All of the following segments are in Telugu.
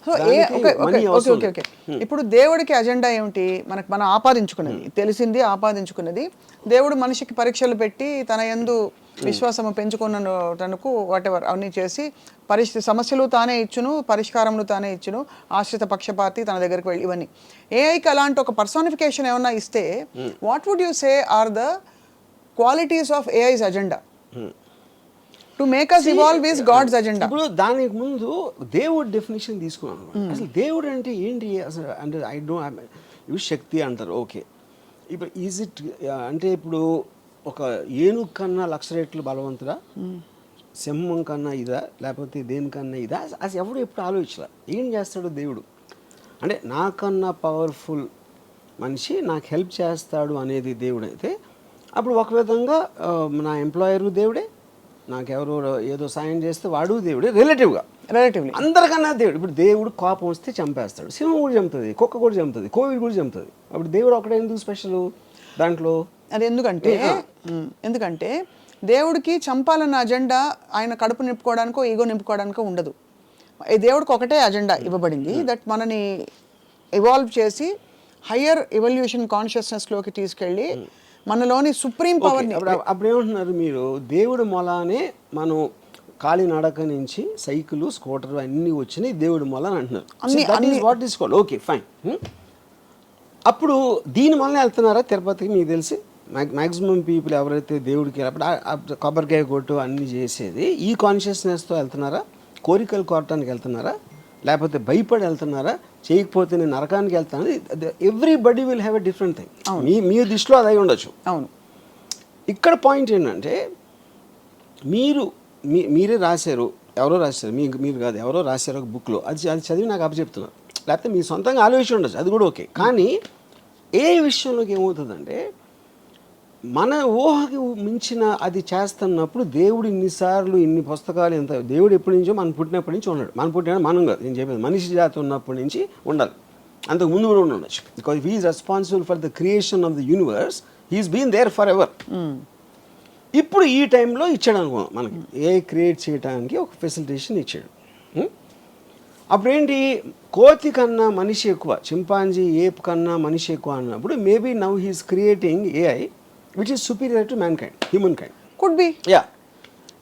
సో ఓకే ఇప్పుడు దేవుడికి అజెండా ఏమిటి? మనం ఆపాదించుకున్నది తెలిసింది, ఆపాదించుకున్నది. దేవుడు మనిషికి పరీక్షలు పెట్టి తన యందు విశ్వాసము పెంచుకున్నటకు వాటెవర్ అవన్నీ చేసి సమస్యలు తానే ఇచ్చును, పరిష్కారములు తానే ఇచ్చును, ఆశ్రిత పక్షపాతి తన దగ్గరికి వెళ్ళి ఇవన్నీ. ఏఐకి అలాంటి ఒక పర్సానిఫికేషన్ ఏమన్నా ఇస్తే what would you say are the qualities of AI's agenda to make us evolve is God's agenda? ఇప్పుడు దానికి ముందు దేవుడు డెఫినేషన్ తీసుకున్నాను. అసలు దేవుడు అంటే ఏంటి అసలు? అంటే ఇవి శక్తి అంటారు, ఓకే. ఇప్పుడు ఈజ్ ఇట్ అంటే ఇప్పుడు ఒక ఏనుగు కన్నా 1,00,000 రెట్లు బలవంతుడా, సింహం కన్నా ఇదా, లేకపోతే దేనికన్నా ఇదా? అసలు ఎవడు ఎప్పుడు ఆలోచించరా ఏం చేస్తాడు దేవుడు అంటే నాకన్నా పవర్ఫుల్ మనిషి నాకు హెల్ప్ చేస్తాడు అనేది దేవుడు అయితే, అప్పుడు ఒక విధంగా నా ఎంప్లాయరు దేవుడే, నాకెవరు ఏదో సాయం చేస్తే వాడు దేవుడే. రిలేటివ్లీ అందరికన్నా దేవుడు. ఇప్పుడు దేవుడు కోపం వస్తే చంపేస్తాడు, సింహం కూడా చంపుతుంది, కుక్క కూడా చంపుతుంది, కోవిడ్ కూడా చంపుతుంది. అప్పుడు దేవుడు ఒకటే ఎందుకు స్పెషల్ దాంట్లో? అది ఎందుకంటే దేవుడికి చంపాలన్న అజెండా ఆయన కడుపు నింపుకోవడానికో ఈగో నింపుకోవడానికో ఉండదు. దేవుడికి ఒకటే అజెండా ఇవ్వబడింది, దట్ మనని ఇవాల్వ్ చేసి హయ్యర్ ఎవల్యూషన్ కాన్షియస్నెస్లోకి తీసుకెళ్ళి మనలోని సుప్రీం పవర్ని. అప్పుడు ఏమంటున్నారు మీరు? దేవుడు మొలానే మనం కాలినడక నుంచి సైకిల్, స్కూటర్ అన్నీ వచ్చినాయి దేవుడు మొల అని అంటున్నారు. What is called okay fine. అప్పుడు దీని వల్ల వెళ్తున్నారా తిరుపతికి? మీకు తెలిసి మ్యాక్సిమం పీపుల్ ఎవరైతే దేవుడికి అప్పుడు కొబ్బరికాయ కొట్టు అన్నీ చేసేది ఈ కాన్షియస్నెస్తో వెళ్తున్నారా? కోరికలు కోరటానికి వెళ్తున్నారా? లేకపోతే భయపడి వెళ్తున్నారా? చేయకపోతే నేను నరకానికి వెళ్తాను? Everybody will have a different thing. మీ దృష్టిలో అది అయి ఉండొచ్చు. అవును. ఇక్కడ పాయింట్ ఏంటంటే మీరే రాశారు, ఎవరో రాశారు, మీరు కాదు, ఎవరో రాశారు ఒక బుక్లో, అది చదివి నాకు అప్పచెప్తున్నారు. లేకపోతే మీ సొంతంగా ఆలోచించి ఉండొచ్చు, అది కూడా ఓకే. కానీ ఏ విషయంలోకి ఏమవుతుందంటే మన ఊహకి మించిన అది చేస్తున్నప్పుడు దేవుడు ఇన్నిసార్లు ఇన్ని పుస్తకాలు ఎంత దేవుడు ఎప్పటి నుంచో మనం పుట్టినప్పటి నుంచి ఉన్నాడు. మనం పుట్టిన మనం కాదు, నేను చెప్పేది మనిషి జాతి ఉన్నప్పటి నుంచి ఉండాలి, అంతకు ముందు కూడా ఉండొచ్చు. Because he is responsible for the creation of the universe, he's been there forever. ఇప్పుడు ఈ టైంలో ఇచ్చాడు అనుకో మనకి ఏ క్రియేట్ చేయడానికి ఒక ఫెసిలిటేషన్ ఇచ్చాడు. అప్పుడు ఏంటి, కోతి కన్నా మనిషి ఎక్కువ, చింపాంజీ ఏప్ కన్నా మనిషి ఎక్కువ అన్నప్పుడు maybe now he's creating AI which is superior to mankind, humankind. Could be. Yeah.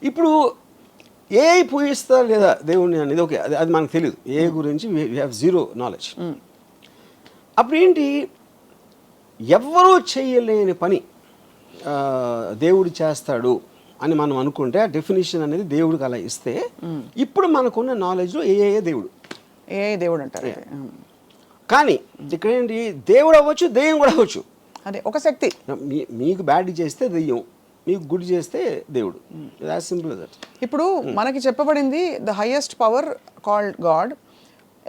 ఇప్పుడు ఏఐ పూజిస్తా లేదా దేవుణ్ణి అనేది ఓకే, అది మనకు తెలియదు. ఏ గురించి వీ హ్యావ్ జీరో నాలెడ్జ్. అప్పుడు ఏంటి, ఎవ్వరూ చేయలేని పని దేవుడు చేస్తాడు అని మనం అనుకుంటే ఆ డెఫినేషన్ అనేది దేవుడికి అలా ఇస్తే, ఇప్పుడు మనకున్న నాలెడ్జ్లో ఏఐ దేవుడు అంటారు. కానీ ఇక్కడ ఏంటి, దేవుడు అవ్వచ్చు, దెయ్యం కూడా అవ్వచ్చు. అదే ఒక శక్తి. మీకు బ్యాడ్ చేస్తే దెయ్యం, మీకు గుడ్ చేస్తే దేవుడు. As simple that. ఇప్పుడు మనకి చెప్పబడింది the highest power called God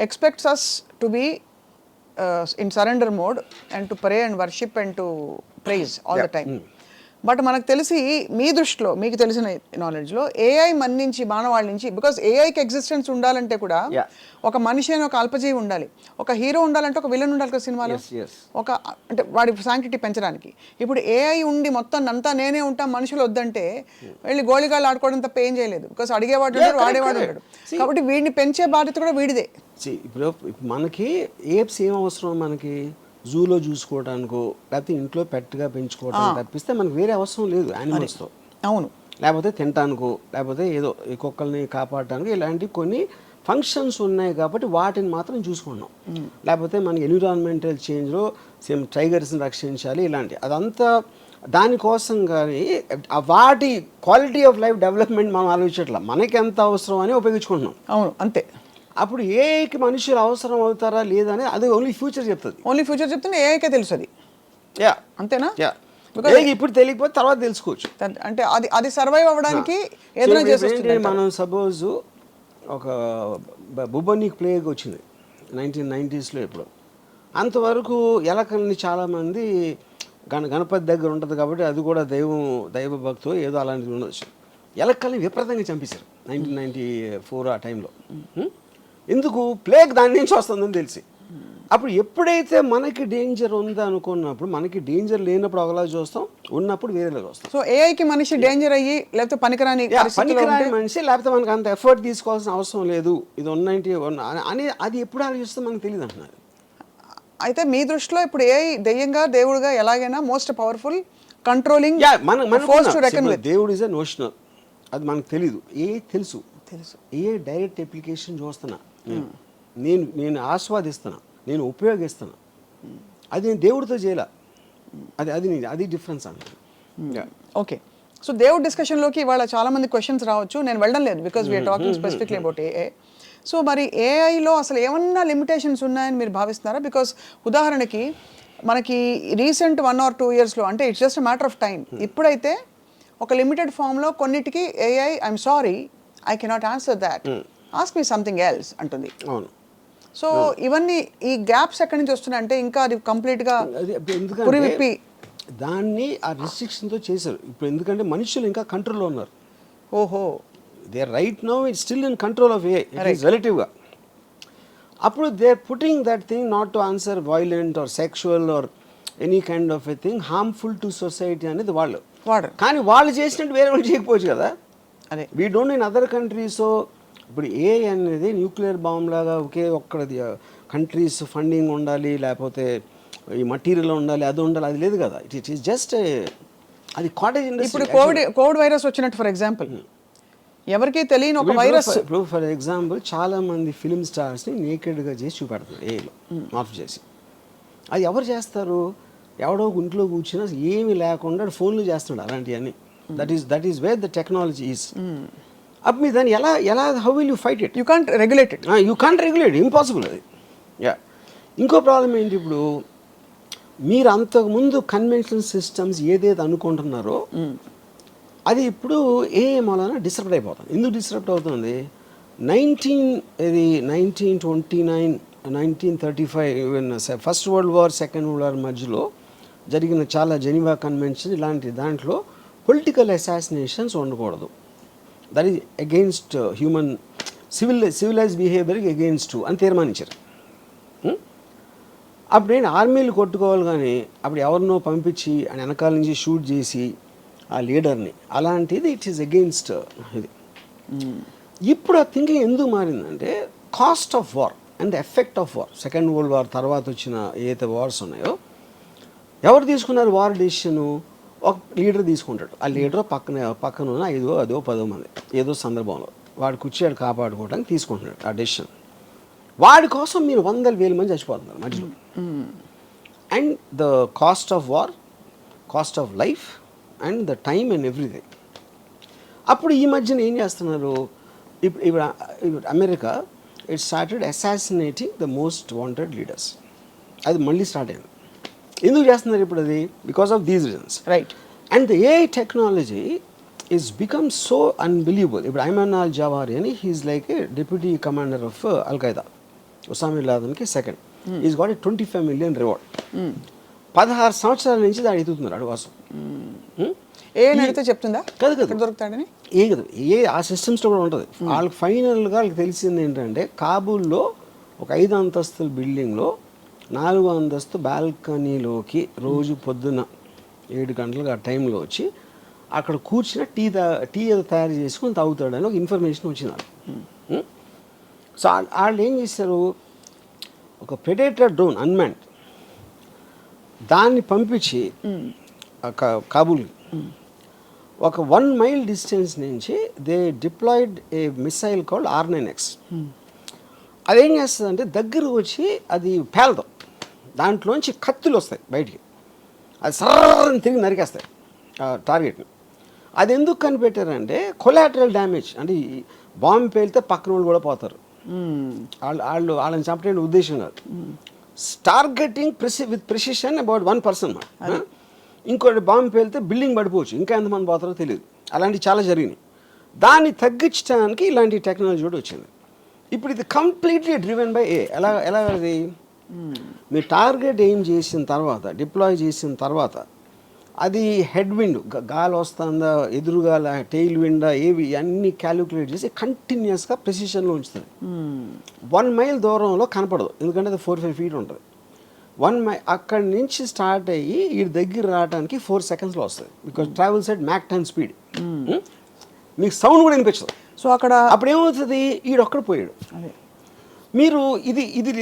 expects us to be in surrender mode and to pray and worship and to praise all the time. But మనకు తెలిసి మీ దృష్టిలో మీకు తెలిసిన నాలెడ్జ్లో ఏఐ మన నుంచి మానవాళ్ళ నుంచి, బికాస్ ఏఐకి ఎగ్జిస్టెన్స్ ఉండాలంటే కూడా ఒక మనిషి అని ఒక అల్పజీవి ఉండాలి, ఒక హీరో ఉండాలంటే ఒక విలన్ ఉండాలి కదా సినిమాలో, ఒక అంటే వాడి శాంక్టిటీ పెంచడానికి. ఇప్పుడు ఏఐ ఉండి మొత్తం అంతా నేనే ఉంటా మనుషులు వద్దంటే వెళ్ళి గోళిగాళ్ళు ఆడుకోవడం తప్ప ఏం చేయలేదు. బికాస్ అడిగేవాడు ఉంటాడు, వాడేవాడు ఉంటాడు. కాబట్టి వీడిని పెంచే బాధ్యత కూడా వీడిదే. ఇప్పుడు మనకి ఏప్స్ ఏం అవసరం, మనకి జూలో చూసుకోవడానికో లేకపోతే ఇంట్లో పెట్టుగా పెంచుకోవడానికి తప్పిస్తే మనకు వేరే అవసరం లేదు యానిమల్స్తో. అవును. లేకపోతే తినటానికో లేకపోతే ఏదో ఈ కుక్కల్ని కాపాడటానికి ఇలాంటి కొన్ని ఫంక్షన్స్ ఉన్నాయి కాబట్టి వాటిని మాత్రం చూసుకున్నాం. లేకపోతే మనకి ఎన్విరాన్మెంటల్ చేంజ్లో సేమ్ టైగర్స్ని రక్షించాలి ఇలాంటి అదంతా దానికోసం. కానీ వాటి క్వాలిటీ ఆఫ్ లైఫ్ డెవలప్మెంట్ మనం ఆలోచించట్లా, మనకి ఎంత అవసరం అని ఉపయోగించుకుంటున్నాం. అవును, అంతే. అప్పుడు ఏఐకి మనుషులు అవసరం అవుతారా లేదా అనేది అది ఓన్లీ ఫ్యూచర్ చెప్తుంది. ఓన్లీ ఫ్యూచర్ చెప్తే ఏఐకే తెలుసు అది. యా, అంతేనా? యా, ఇప్పుడు తెలియకపోతే తర్వాత తెలుసుకోవచ్చు. అంటే అది సర్వైవ్ అవ్వడానికి ఏదైనా చేస్తుంది. మనం సపోజ్ ఒక బుబనిక్ ప్లేగ్ వచ్చింది 1990s ఎప్పుడు, అంతవరకు ఎలకల్ని చాలామంది గణపతి దగ్గర ఉంటుంది కాబట్టి అది కూడా దైవ భక్తో ఏదో అలాంటిది ఉండొచ్చు. ఎలకల్ని విపరీతంగా చంపేశారు 1994 ఆ టైంలో. ఎందుకు? ప్లేగ్ దాని నుంచి వస్తుందని తెలిసి. అప్పుడు ఎప్పుడైతే మనకి డేంజర్ ఉందా అనుకున్నప్పుడు మనకి డేంజర్ లేనప్పుడు ఒకలా చూస్తాం, ఉన్నప్పుడు వేరేలా చూస్తాం. సో ఏఐకి మనిషి డేంజర్ అయ్యి లేకపోతే పనికిరాని పరిస్థితిలో పనికిరాని మనిషి, లేకపోతే మనకు అంత ఎఫర్ట్ తీసుకోవాల్సిన అవసరం లేదు, ఇది 190 అని అది ఎప్పుడు ఆలోచిస్తే మనకు తెలియదు అంటున్నారు. అయితే మీ దృష్టిలో ఇప్పుడు ఏఐ దెయ్యంగా దేవుడుగా ఎలాగైనా మోస్ట్ పవర్ఫుల్ కంట్రోలింగ్ దేవుడు ఇస్ ఎ నోషనల్, అది మనకు తెలీదు. తెలుసు తెలుసు డైరెక్ట్ అప్లికేషన్ చూస్తున్నా నేను ఆస్వాదిస్తున్నా, నేను ఉపయోగిస్తున్నా. అది నేను దేవుడితో చేయాల, అది డిఫరెన్స్ అన్న. ఓకే, సో దేవుడి డిస్కషన్లోకి ఇవాళ చాలా మంది క్వశ్చన్స్ రావచ్చు, నేను వెళ్ళడం లేదు because we're talking specifically about AI. So మరి ఏఐలో అసలు ఏమన్నా లిమిటేషన్స్ ఉన్నాయని మీరు భావిస్తున్నారా? బికాస్ ఉదాహరణకి మనకి రీసెంట్ 1 or 2 yearsలో, అంటే it's just matter of time, ఇప్పుడైతే ఒక లిమిటెడ్ ఫామ్లో కొన్నిటికి AI I'm sorry I cannot answer that, ask me something else అంటుంది. అవును. సో ఇవన్నీ ఈ గ్యాప్స్ ఎక్కడి నుంచి వస్తున్నాయి అంటే ఇంకా అది కంప్లీట్గా పురివిప్పి దాన్ని ఆ రిస్ట్రిక్షన్తో చేశారు ఇప్పుడు. ఎందుకంటే మనుషులు ఇంకా కంట్రోల్లో ఉన్నారు. ఓహో, they right now it's still in control of a రిలేటివ్గా. అప్పుడు they putting that thing not to answer violent or sexual or any kind of a thing harmful to society అనేది వాళ్ళు. కానీ వాళ్ళు చేసినట్టు వేరే వాళ్ళు చేయకపోవచ్చు కదా. అదే we don't in other countries. ఇప్పుడు ఏ అనేది న్యూక్లియర్ బాంబ్ లాగా ఒకే ఒక్కది కంట్రీస్ ఫండింగ్ ఉండాలి, లేకపోతే ఈ మటీరియల్ ఉండాలి, అది ఉండాలి, అది లేదు కదా. ఇట్ ఈస్ జస్ట్ అది కాటేజ్ ఇండస్ట్రీ. ఇప్పుడు కోవిడ్ వైరస్ వచ్చినట్టు ఫర్ ఎగ్జాంపుల్ ఎవరికి తెలియని ఒక వైరస్. ఇప్పుడు ఫర్ ఎగ్జాంపుల్ చాలా మంది ఫిలిం స్టార్స్ని నేకెడ్గా చేసి చూపెడతారు ఏలో ఆఫ్ చేసి. అది ఎవరు చేస్తారు? ఎవడో ఇంట్లో కూర్చున్నా ఏమీ లేకుండా ఫోన్లు చేస్తున్నాడు అలాంటివన్నీ. That is where the technology is. అప్పుడు మీరు దాన్ని ఎలా how will you fight it? You can't regulate it. You can't regulate, impossible అది. ఇంకో ప్రాబ్లం ఏంటి, ఇప్పుడు మీరు అంతకుముందు కన్వెన్షనల్ సిస్టమ్స్ ఏదైతే అనుకుంటున్నారో అది ఇప్పుడు ఏ మూలన డిస్టర్బ్ అయిపోతుంది. ఎందుకు డిస్టర్బ్ అవుతుంది? 1929 1935 first world war, second world war మధ్యలో జరిగిన చాలా జెనీవా కన్వెన్షన్ ఇలాంటి దాంట్లో పొలిటికల్ అసాసినేషన్స్ ఉండకూడదు. That is against human civilize బిహేవియర్కి అగెయిన్స్ట్ అని తీర్మానించారు. అప్పుడు ఏంటి, ఆర్మీలు కొట్టుకోవాలి కానీ అప్పుడు ఎవరినో పంపించి ఆయన వెనకాల నుంచి షూట్ చేసి ఆ లీడర్ని, అలాంటిది ఇట్ ఈస్ అగెయిన్స్ట్ ఇది. ఇప్పుడు ఆ థింకింగ్ ఎందుకు మారిందంటే cost of war and the effect of war. Second world war తర్వాత వచ్చిన ఏదైతే వార్స్ ఉన్నాయో ఎవరు తీసుకున్నారు వార్ డెసిషను? ఒక లీడర్ తీసుకుంటాడు. ఆ లీడర్ పక్కన ఉన్న 5 అదో 10 మంది ఏదో సందర్భంలో వాడు కూర్చోడు కాపాడుకోవడానికి తీసుకుంటున్నాడు ఆ డెసిషన్. వాడి కోసం మీరు 100,000 మంది చచ్చిపోతున్నారు మధ్యలో. And the cost of war, cost of life and the time and everything. అప్పుడు ఈ మధ్యన ఏం చేస్తున్నారు, ఇప్పుడు America it started assassinating the most wanted leaders. అది మళ్ళీ స్టార్ట్ అయింది. ఎందుకు చేస్తున్నారు ఇప్పుడు అది? Because of these reasons, right. And the AI technology is become so unbelievable. ఇప్పుడు ఐమన్ అల్ జవారి అని he is like a deputy commander of al Qaeda, Osama bin లాదెన్కి second. Is got a 25 million reward. 16 సంవత్సరాల నుంచి దాన్ని ఎదుగుతున్నారు అడు కోసం. ఏ అడిగితే చెప్తుందా కదా దొరుకుతాడని? ఏ కదా ఆ సిస్టమ్స్లో కూడా ఉంటుంది. వాళ్ళకి ఫైనల్గా వాళ్ళకి తెలిసింది ఏంటంటే కాబూల్లో ఒక 5 అంతస్తుల బిల్డింగ్లో 4వ అంతస్తు బాల్కనీలోకి రోజు పొద్దున్న 7 గంటలకు ఆ టైంలో వచ్చి అక్కడ కూర్చుని టీ ఏదో తయారు చేసుకుని తాగుతాడని ఒక ఇన్ఫర్మేషన్ వచ్చింది వాళ్ళకి. సో వాళ్ళు ఏం చేశారు, ఒక ప్రెడేటర్ డ్రోన్ అన్మాన్డ్ దాన్ని పంపించి కాబూల్కి ఒక 1 mile డిస్టెన్స్ నుంచి they deployed a missile called R9X. అదేం చేస్తుందంటే దగ్గరకు వచ్చి అది పేలదు, దాంట్లోంచి కత్తులు వస్తాయి బయటికి, అది సర్రని తిరిగి నరికేస్తాయి టార్గెట్ని. అది ఎందుకు కనిపెట్టారంటే కొలాటరల్ డ్యామేజ్, అంటే బాంబు పేలితే పక్కన వాళ్ళు కూడా పోతారు, వాళ్ళని చంపే ఉద్దేశం కాదు. Targeting with precision about 1 person. ఇంకోటి బాంబు పేలితే బిల్డింగ్ పడిపోవచ్చు, ఇంకా ఎంతమంది పోతారో తెలియదు. అలాంటివి చాలా జరిగినాయి. దాన్ని తగ్గించడానికి ఇలాంటి టెక్నాలజీ కూడా వచ్చింది. ఇప్పుడు ఇది కంప్లీట్లీ డ్రివెన్ బై ఏ. ఎలా అది మీరు టార్గెట్ ఏం చేసిన తర్వాత, డిప్లాయ్ చేసిన తర్వాత అది హెడ్ విండ్ గాలి వస్తుందా, ఎదురుగాల, టెయిల్ విండా, ఏవి అన్నీ క్యాలిక్యులేట్ చేసి కంటిన్యూస్గా ప్రెసిషన్లో ఉంచుతుంది. 1 మైల్ దూరంలో కనపడదు, ఎందుకంటే అది 4-5 feet ఉంటుంది. 1 మైల్ అక్కడి నుంచి స్టార్ట్ అయ్యి ఈ దగ్గర రావడానికి 4 secondsలో వస్తుంది. Because travels at Mach 10 speed. మీకు సౌండ్ కూడా వినిపించదు. సో అక్కడ అప్పుడు ఏమవుతుంది, ఈడొక్కడ పోయాడు. మీరు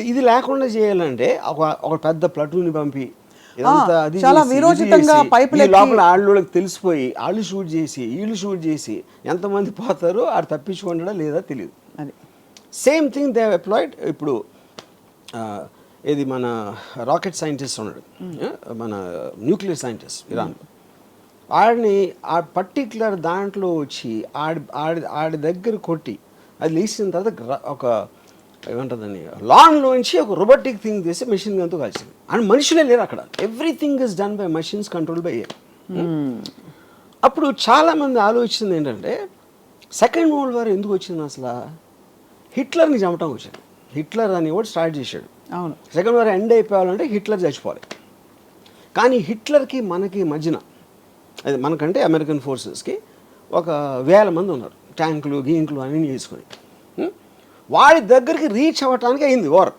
ఇది లేకుండా చేయాలంటే ఒక పెద్ద ప్లటూని పంపి ఇదంతా అది చాలా విరోచితంగా పైపులు లోపల వాళ్ళకి తెలిసిపోయి వాళ్ళు షూట్ చేసి వీళ్ళు షూట్ చేసి ఎంతమంది పోతారో ఆడు తప్పించుకుంటాడా లేదా తెలియదు. అది సేమ్ థింగ్ దే అప్లాయిడ్. ఇప్పుడు ఇది మన రాకెట్ సైంటిస్ట్ ఉన్నాడు, మన న్యూక్లియర్ సైంటిస్ట్ ఇరాన్లో. ఆడిని ఆ పర్టిక్యులర్ దాంట్లో వచ్చి ఆడి దగ్గర కొట్టి అది లేచిన తర్వాత ఒక ఏమంటుందని లాన్లోంచి ఒక రోబోటిక్ థింగ్ చేసి మెషిన్ గన్తో కలిసింది. అండ్ మనుషులే లేరు అక్కడ, everything is done by machines control by air. అప్పుడు చాలామంది ఆలోచించింది ఏంటంటే సెకండ్ వరల్డ్ వార్ ఎందుకు వచ్చింది అసలు, హిట్లర్ని చంపటం వచ్చింది. హిట్లర్ అని కూడా స్టార్ట్ చేశాడు. అవును, సెకండ్ వార్ ఎండ్ అయిపోవాలంటే హిట్లర్ చచ్చిపోవాలి. కానీ హిట్లర్కి మనకి మధ్యన అది మనకంటే అమెరికన్ ఫోర్సెస్కి 1,000 మంది ఉన్నారు, ట్యాంకులు గీంకులు అన్నీ చేసుకొని. వాడి దగ్గరికి రీచ్ అవ్వటానికి అయింది వార్.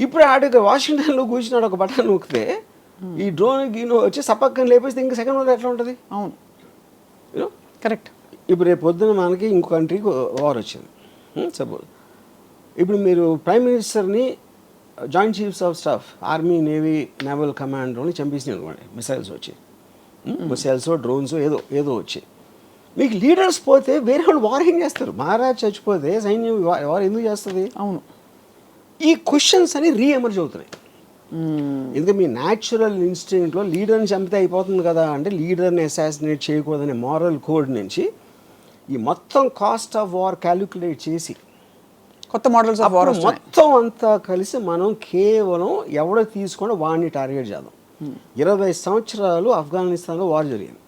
ఇప్పుడు ఆడికి వాషింగ్టన్లో కూర్చున్నాడు, ఒక బటన్ నొక్కితే ఈ డ్రోన్ గీనో వచ్చి సపక్కని లేపేస్తే ఇంకా సెకండ్ వార్ ఎట్లా ఉంటుంది. అవును, కరెక్ట్. ఇప్పుడు రేపు పొద్దున మనకి ఇంకో కంట్రీకి వార్ వచ్చింది సపోజ్. ఇప్పుడు మీరు ప్రైమ్ మినిస్టర్ని, joint chiefs of staff, army, navy, naval కమాండర్ని చంపేసినాయి అనుకోండి, మిసైల్స్ వచ్చి, మిసైల్స్ డ్రోన్స్ ఏదో వచ్చి. మీకు లీడర్స్ పోతే వేరే వాళ్ళు వార్ ఏం చేస్తారు, మహారాజ్ చచ్చిపోతే సైన్యం వార్ ఎందుకు చేస్తుంది. అవును, ఈ క్వశ్చన్స్ అని రీఎమర్జ్ అవుతున్నాయి. ఎందుకంటే మీ న్యాచురల్ ఇన్స్టింక్ట్లో లీడర్ని చంపితే అయిపోతుంది కదా అంటే, లీడర్ని అసాసినేట్ చేయకూడదనే మారల్ కోడ్ నుంచి ఈ మొత్తం కాస్ట్ ఆఫ్ వార్ క్యాలిక్యులేట్ చేసి కొత్త మోడల్స్ ఆఫ్ వార్ మొత్తం అంతా కలిసి మనం కేవలం ఎవడో తీసుకొని వాడిని టార్గెట్ చేద్దాం. 20 సంవత్సరాలు ఆఫ్ఘనిస్తాన్లో వార్ జరిగింది,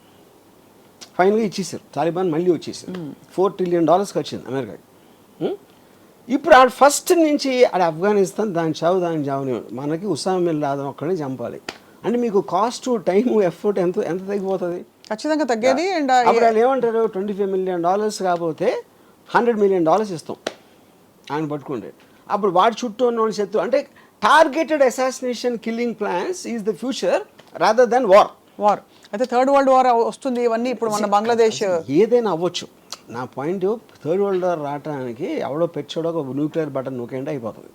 ఫైనల్గా ఇచ్చేసారు, తాలిబాన్ మళ్ళీ వచ్చేసారు. $4 trillion వచ్చింది అమెరికాకి. ఇప్పుడు ఆడ ఫస్ట్ నుంచి ఆడ ఆఫ్ఘనిస్తాన్ దాని చావుని మనకి ఉసామా బిన్ లాదెన్ ఒక్కడిని చంపాలి అంటే మీకు కాస్ట్, టైము, ఎఫర్ట్ ఎంత తగ్గిపోతుంది, ఖచ్చితంగా తగ్గేది. అండ్ అప్పుడు వాళ్ళు ఏమంటారు, $25 million కాకపోతే $100 million ఇస్తాం ఆయన పట్టుకుంటే. అప్పుడు వాడి చుట్టూ ఉన్న వాళ్ళు శత్రు అంటే targeted assassination killing plans is the future rather than war. అయితే థర్డ్ వరల్డ్ వార్ వస్తుంది, ఇవన్నీ ఇప్పుడు మన బంగ్లాదేశ్ ఏదైనా అవ్వచ్చు. నా పాయింట్ థర్డ్ వరల్డ్ వార్ రావడానికి ఎవడో పెచ్చోడో ఒక న్యూక్లియర్ బటన్ నొక్కేంటే అయిపోతుంది.